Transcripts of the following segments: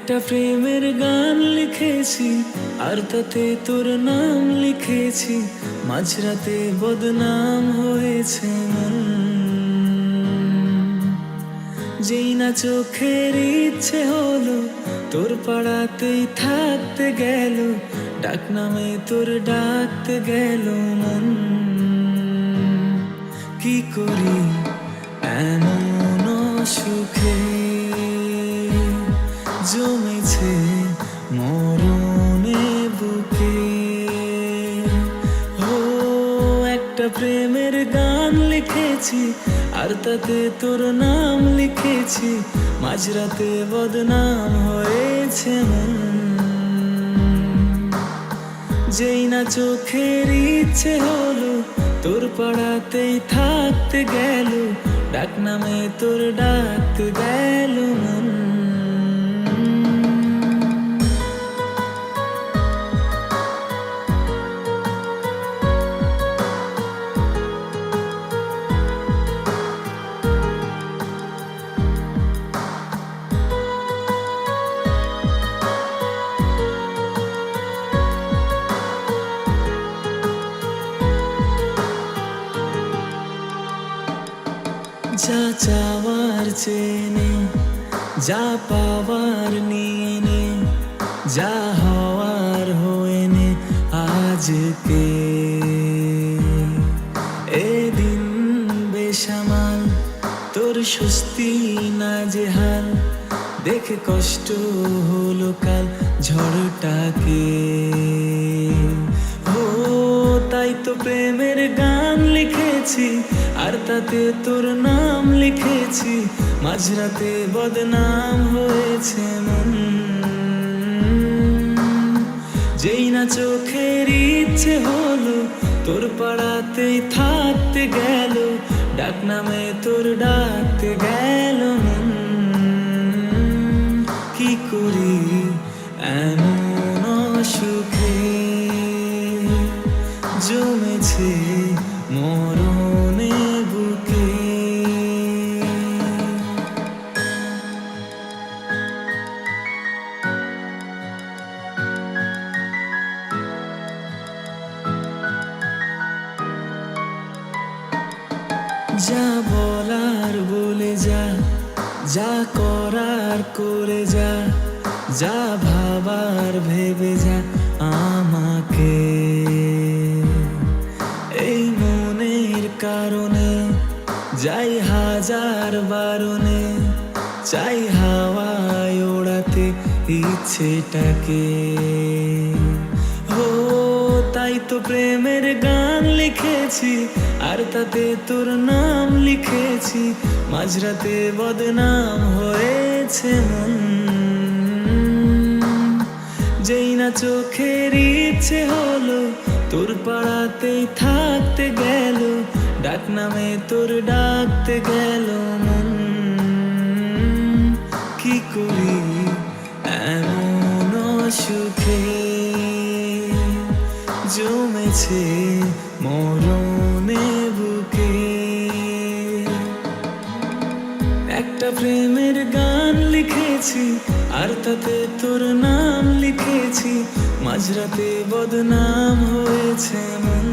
একটা প্রেমের গান লিখেছি আর তাতে তোর নাম লিখেছি, মাঝরাতে বদনাম হয়েছে মন। যেই না চোখের ইচ্ছে হলো তোর পাড়াতেই থাকতে গেল, ডাক নামে তোর ডাকতে গেল মন। কি করি এমন সুখে জমেছে মরণে বুকে। ও একটা প্রেমের গান লিখেছি আর তাতে তোর নাম লিখেছি, মাঝরাতে বদনাম হয়েছে মন। যেই না চোখের ইচ্ছে হলো তোর পাড়াতেই থাকতে গেল, ডাক নামে তোর ডাকতে গেল মন। যা চাওয়ার চেনে, যা পাওয়ার নিয়ে নে, যা হওয়ার হয়ে নে আজকে। এদিন বেসামাল তোর স্বস্তি না যে হাল, দেখে কষ্ট হলো কাল ঝড়টাকে। ও তাই তো প্রেমের গান লিখেছি আর তাতে তোর নাম লিখেছি, মাঝরাতে বদনাম হয়েছে মন। যেই না চোখের ইচ্ছে হলো তোর পাড়াতেই থাকতে গেল, ডাক নামে তোর ডাকতে গেল মন। কি করি এমন সুখে জমেছে মরণে বুকে। যা বলার বলে যা, যা করার করে যা, যা ভাবার ভেবে যা আমাকে। এই মনের কারণে যাই হাজার বারণে, চাই হাওয়ায় ওড়াতে ইচ্ছেটাকে। ও তাই তো প্রেমের গান লিখেছি আর তাতে তোর নাম লিখেছি, মাঝরাতে বদনাম হয়েছে মন। যেই না চোখের ইচ্ছে হলো তোর পাড়াতেই থাকতে গেল, ডাক নামে তোর ডাকতে গেল মন। কি করি এমন সুখে জমেছে মরণে বুকে। একটা প্রেমের গান লিখেছি আর তাতে তোর নাম লিখেছি, মাঝরাতে বদনাম হয়েছে মন।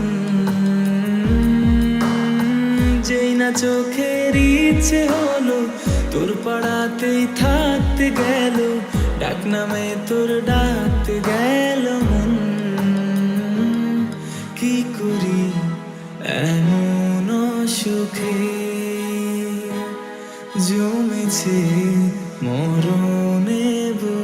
যেই না চোখের ইচ্ছে হলো তোর পাড়াতেই থাকতে গেল, ডাক নামে তোর ডাকতে গেল মন। কি করি এমন সুখে জমেছে মরণে বুকে।